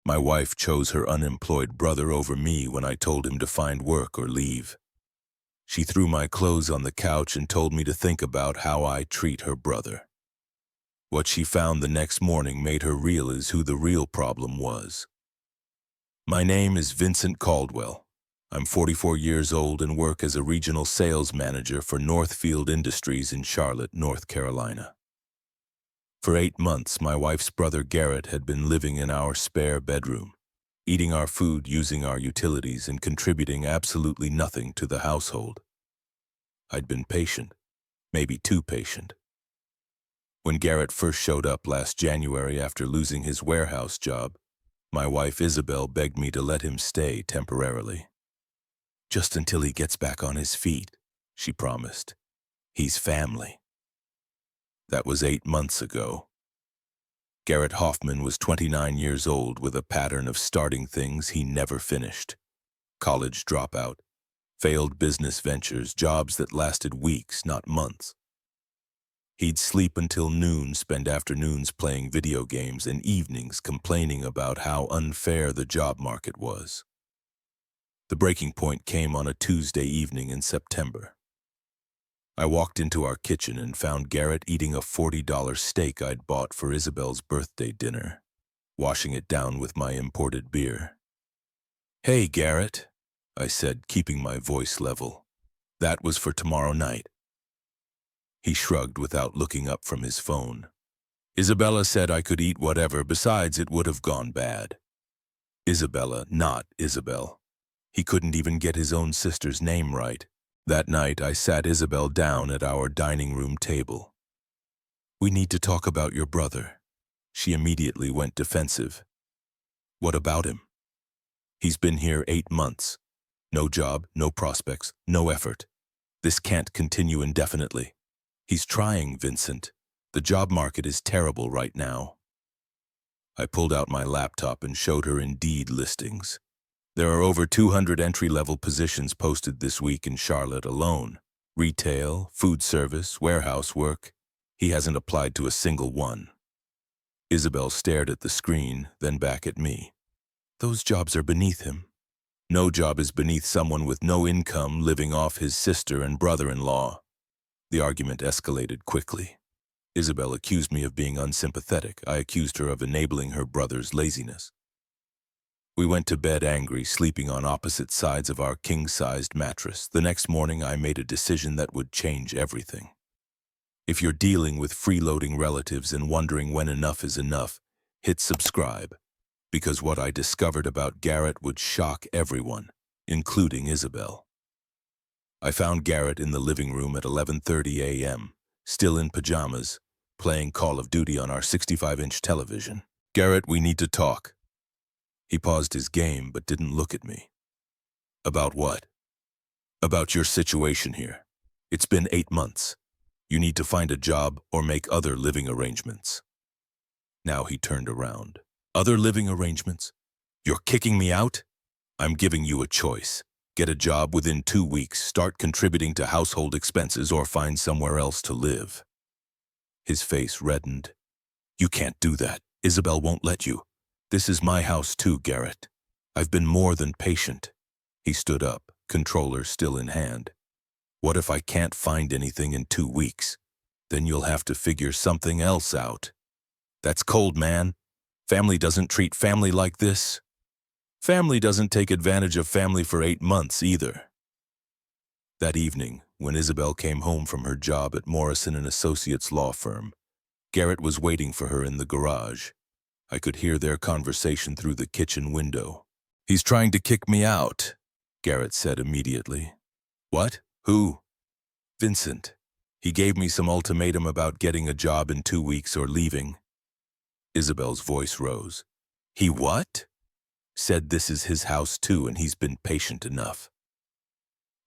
My wife chose her unemployed brother over me when I told him to find work or leave. She threw my clothes on the couch and told me to think about how I treat her brother. What she found the next morning made her realize who the real problem was. My name is Vincent Caldwell. I'm 44 years old and work as a regional sales manager for Northfield Industries in Charlotte, North Carolina. For 8 months, my wife's brother Garrett had been living in our spare bedroom, eating our food, using our utilities, and contributing absolutely nothing to the household. I'd been patient, maybe too patient. When Garrett first showed up last January after losing his warehouse job, my wife Isabel begged me to let him stay temporarily. Just until he gets back on his feet, she promised. He's family. That was 8 months ago. Garrett Hoffman was 29 years old with a pattern of starting things he never finished. College dropout, failed business ventures, jobs that lasted weeks, not months. He'd sleep until noon, spend afternoons playing video games, and evenings complaining about how unfair the job market was. The breaking point came on a Tuesday evening in September. I walked into our kitchen and found Garrett eating a $40 steak I'd bought for Isabel's birthday dinner, washing it down with my imported beer. "Hey, Garrett," I said, keeping my voice level. "That was for tomorrow night." He shrugged without looking up from his phone. "Isabella said I could eat whatever, besides it would have gone bad." Isabella, not Isabel. He couldn't even get his own sister's name right. That night, I sat Isabel down at our dining room table. "We need to talk about your brother." She immediately went defensive. "What about him?" "He's been here 8 months. No job, no prospects, no effort. This can't continue indefinitely. He's trying, Vincent. The job market is terrible right now." I pulled out my laptop and showed her Indeed listings. There are over 200 entry-level positions posted this week in Charlotte alone. Retail, food service, warehouse work. He hasn't applied to a single one. Isabel stared at the screen, then back at me. "Those jobs are beneath him." "No job is beneath someone with no income living off his sister and brother-in-law." The argument escalated quickly. Isabel accused me of being unsympathetic. I accused her of enabling her brother's laziness. We went to bed angry, sleeping on opposite sides of our king-sized mattress. The next morning, I made a decision that would change everything. If you're dealing with freeloading relatives and wondering when enough is enough, hit subscribe, because what I discovered about Garrett would shock everyone, including Isabel. I found Garrett in the living room at 11:30 a.m., still in pajamas, playing Call of Duty on our 65-inch television. "Garrett, we need to talk." He paused his game but didn't look at me. "About what?" "About your situation here. It's been 8 months. You need to find a job or make other living arrangements." Now he turned around. "Other living arrangements? You're kicking me out?" "I'm giving you a choice. Get a job within 2 weeks, start contributing to household expenses, or find somewhere else to live." His face reddened. "You can't do that. Isabel won't let you. This is my house too, Garrett. I've been more than patient." He stood up, controller still in hand. "What if I can't find anything in 2 weeks? Then you'll have to figure something else out." "That's cold, man. Family doesn't treat family like this." "Family doesn't take advantage of family for 8 months either." That evening, when Isabel came home from her job at Morrison & Associates law firm, Garrett was waiting for her in the garage. I could hear their conversation through the kitchen window. "He's trying to kick me out," Garrett said immediately. "What? Who?" "Vincent. He gave me some ultimatum about getting a job in 2 weeks or leaving." Isabel's voice rose. "He what?" "Said this is his house too and he's been patient enough."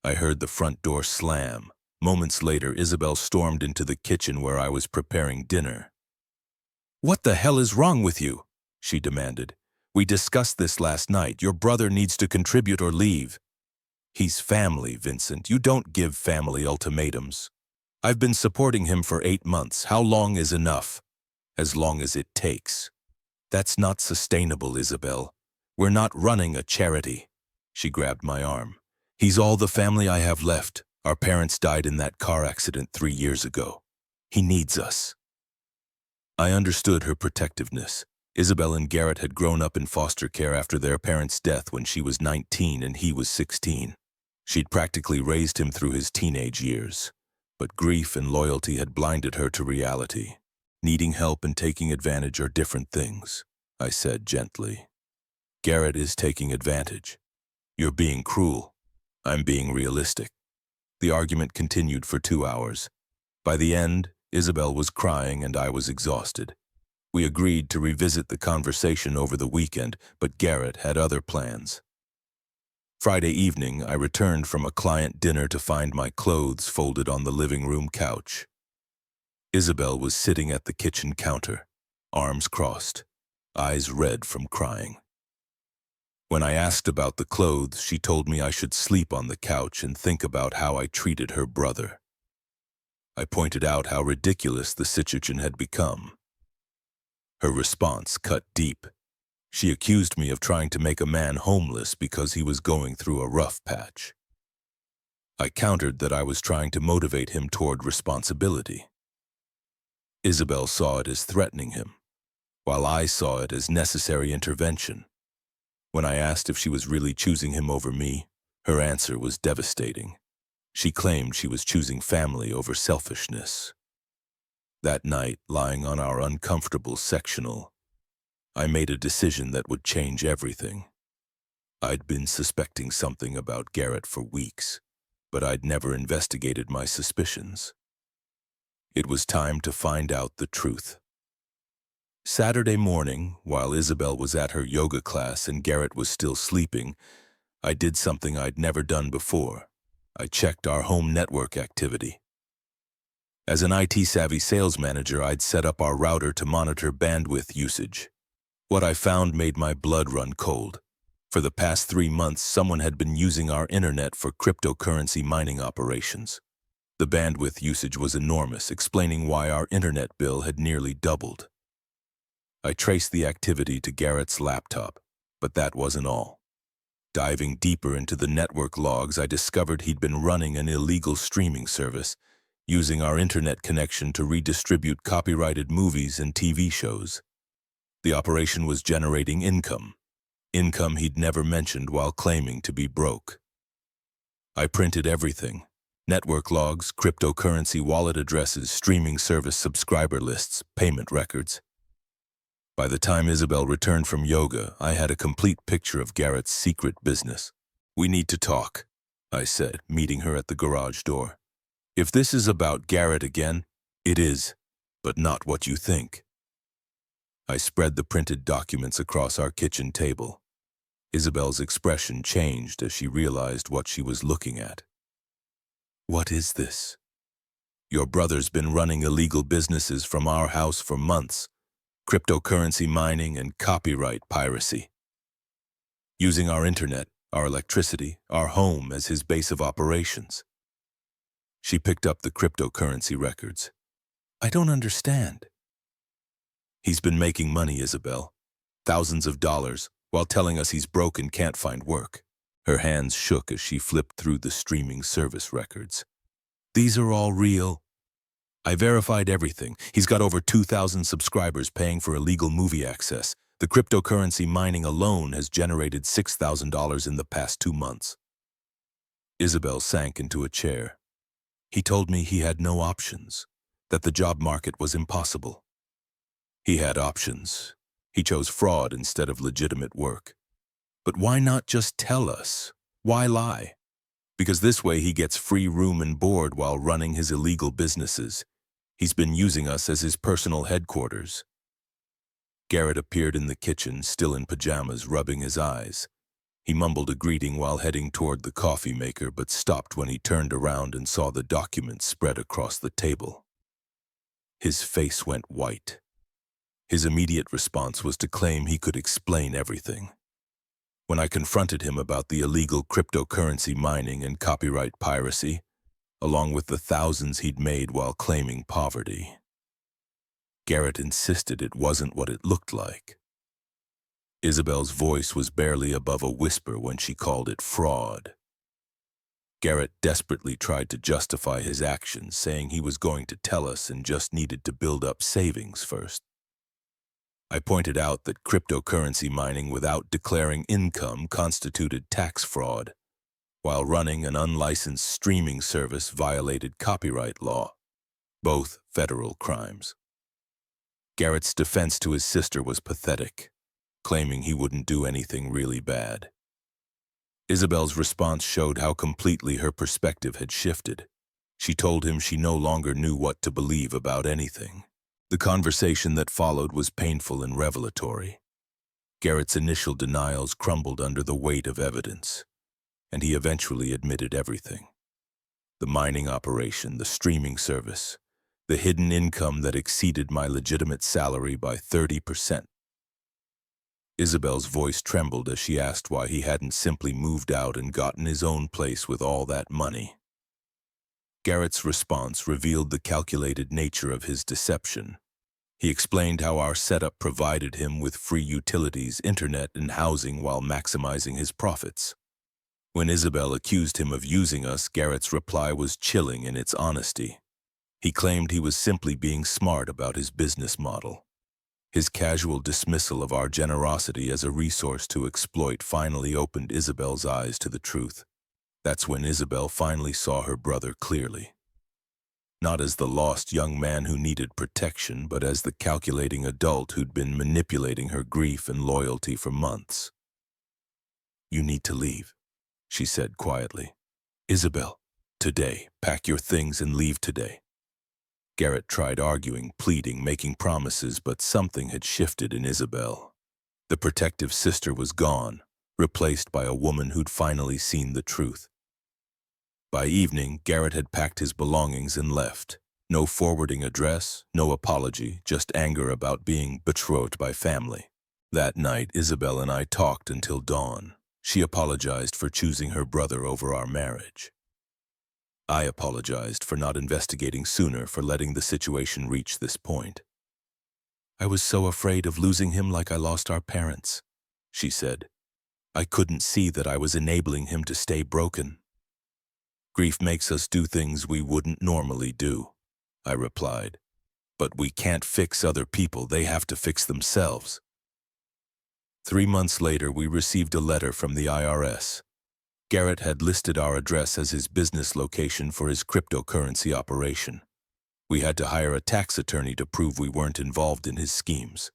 I heard the front door slam. Moments later, Isabel stormed into the kitchen where I was preparing dinner. "What the hell is wrong with you?" she demanded. "We discussed this last night. Your brother needs to contribute or leave." "He's family, Vincent. You don't give family ultimatums." "I've been supporting him for 8 months. How long is enough?" "As long as it takes." That's not sustainable, Isabel. We're not running a charity. She grabbed my arm. He's all the family I have left. Our parents died in that car accident 3 years ago. He needs us. I understood her protectiveness. Isabel and Garrett had grown up in foster care after their parents' death when she was 19 and he was 16. She'd practically raised him through his teenage years. But grief and loyalty had blinded her to reality. Needing help and taking advantage are different things, I said gently. Garrett is taking advantage. You're being cruel. I'm being realistic. The argument continued for 2 hours. By the end, Isabel was crying and I was exhausted. We agreed to revisit the conversation over the weekend, but Garrett had other plans. Friday evening, I returned from a client dinner to find my clothes folded on the living room couch. Isabel was sitting at the kitchen counter, arms crossed, eyes red from crying. When I asked about the clothes, she told me I should sleep on the couch and think about how I treated her brother. I pointed out how ridiculous the situation had become. Her response cut deep. She accused me of trying to make a man homeless because he was going through a rough patch. I countered that I was trying to motivate him toward responsibility. Isabel saw it as threatening him, while I saw it as necessary intervention. When I asked if she was really choosing him over me, her answer was devastating. She claimed she was choosing family over selfishness. That night, lying on our uncomfortable sectional, I made a decision that would change everything. I'd been suspecting something about Garrett for weeks, but I'd never investigated my suspicions. It was time to find out the truth. Saturday morning, while Isabel was at her yoga class and Garrett was still sleeping, I did something I'd never done before. I checked our home network activity. As an IT-savvy sales manager, I'd set up our router to monitor bandwidth usage. What I found made my blood run cold. For the past 3 months, someone had been using our internet for cryptocurrency mining operations. The bandwidth usage was enormous, explaining why our internet bill had nearly doubled. I traced the activity to Garrett's laptop, but that wasn't all. Diving deeper into the network logs, I discovered he'd been running an illegal streaming service, using our internet connection to redistribute copyrighted movies and TV shows. The operation was generating income he'd never mentioned while claiming to be broke. I printed everything: network logs, cryptocurrency wallet addresses, streaming service subscriber lists, payment records. By the time Isabel returned from yoga, I had a complete picture of Garrett's secret business. "We need to talk," I said, meeting her at the garage door. "If this is about Garrett again, it is, but not what you think." I spread the printed documents across our kitchen table. Isabel's expression changed as she realized what she was looking at. "What is this?" "Your brother's been running illegal businesses from our house for months. Cryptocurrency mining and copyright piracy. Using our internet, our electricity, our home as his base of operations." She picked up the cryptocurrency records. "I don't understand." "He's been making money, Isabel. Thousands of dollars, while telling us he's broke and can't find work." Her hands shook as she flipped through the streaming service records. "These are all real. I verified everything. He's got over 2,000 subscribers paying for illegal movie access. The cryptocurrency mining alone has generated $6,000 in the past 2 months. Isabel sank into a chair. "He told me he had no options, that the job market was impossible." "He had options. He chose fraud instead of legitimate work. But why not just tell us? Why lie? Because this way he gets free room and board while running his illegal businesses. He's been using us as his personal headquarters." Garrett appeared in the kitchen, still in pajamas, rubbing his eyes. He mumbled a greeting while heading toward the coffee maker, but stopped when he turned around and saw the documents spread across the table. His face went white. His immediate response was to claim he could explain everything. When I confronted him about the illegal cryptocurrency mining and copyright piracy, along with the thousands he'd made while claiming poverty, Garrett insisted it wasn't what it looked like. Isabel's voice was barely above a whisper when she called it fraud. Garrett desperately tried to justify his actions, saying he was going to tell us and just needed to build up savings first. I pointed out that cryptocurrency mining without declaring income constituted tax fraud, while running an unlicensed streaming service violated copyright law, both federal crimes. Garrett's defense to his sister was pathetic, claiming he wouldn't do anything really bad. Isabel's response showed how completely her perspective had shifted. She told him she no longer knew what to believe about anything. The conversation that followed was painful and revelatory. Garrett's initial denials crumbled under the weight of evidence, and he eventually admitted everything. The mining operation, the streaming service, the hidden income that exceeded my legitimate salary by 30%. Isabel's voice trembled as she asked why he hadn't simply moved out and gotten his own place with all that money. Garrett's response revealed the calculated nature of his deception. He explained how our setup provided him with free utilities, internet, and housing while maximizing his profits. When Isabel accused him of using us, Garrett's reply was chilling in its honesty. He claimed he was simply being smart about his business model. His casual dismissal of our generosity as a resource to exploit finally opened Isabel's eyes to the truth. That's when Isabel finally saw her brother clearly. Not as the lost young man who needed protection, but as the calculating adult who'd been manipulating her grief and loyalty for months. "You need to leave," she said quietly. "Isabel, today, pack your things and leave today." Garrett tried arguing, pleading, making promises, but something had shifted in Isabel. The protective sister was gone, replaced by a woman who'd finally seen the truth. By evening, Garrett had packed his belongings and left. No forwarding address, no apology, just anger about being betrothed by family. That night, Isabel and I talked until dawn. She apologized for choosing her brother over our marriage. I apologized for not investigating sooner, for letting the situation reach this point. "I was so afraid of losing him like I lost our parents," she said. "I couldn't see that I was enabling him to stay broken." "Grief makes us do things we wouldn't normally do," I replied. "But we can't fix other people, they have to fix themselves." 3 months later, we received a letter from the IRS. Garrett had listed our address as his business location for his cryptocurrency operation. We had to hire a tax attorney to prove we weren't involved in his schemes.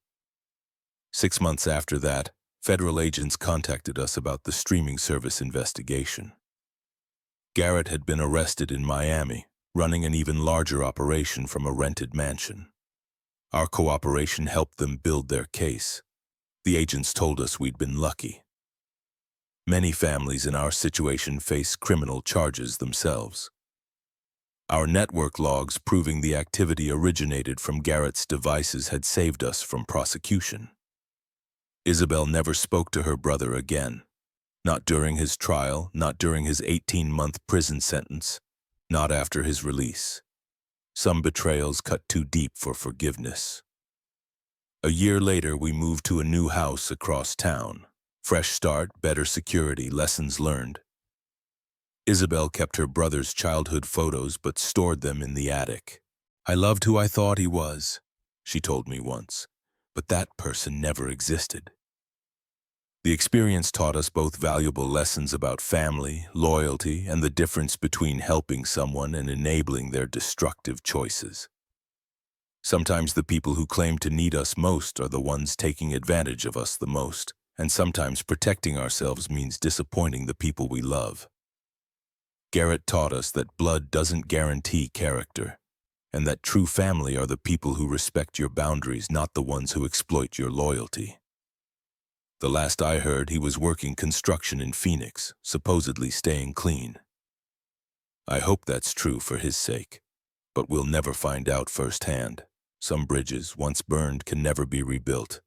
6 months after that, federal agents contacted us about the streaming service investigation. Garrett had been arrested in Miami, running an even larger operation from a rented mansion. Our cooperation helped them build their case. The agents told us we'd been lucky. Many families in our situation face criminal charges themselves. Our network logs proving the activity originated from Garrett's devices had saved us from prosecution. Isabel never spoke to her brother again. Not during his trial, not during his 18-month prison sentence, not after his release. Some betrayals cut too deep for forgiveness. A year later, we moved to a new house across town. Fresh start, better security, lessons learned. Isabel kept her brother's childhood photos but stored them in the attic. "I loved who I thought he was," she told me once, "but that person never existed." The experience taught us both valuable lessons about family, loyalty, and the difference between helping someone and enabling their destructive choices. Sometimes the people who claim to need us most are the ones taking advantage of us the most, and sometimes protecting ourselves means disappointing the people we love. Garrett taught us that blood doesn't guarantee character, and that true family are the people who respect your boundaries, not the ones who exploit your loyalty. The last I heard, he was working construction in Phoenix, supposedly staying clean. I hope that's true for his sake, but we'll never find out firsthand. Some bridges, once burned, can never be rebuilt.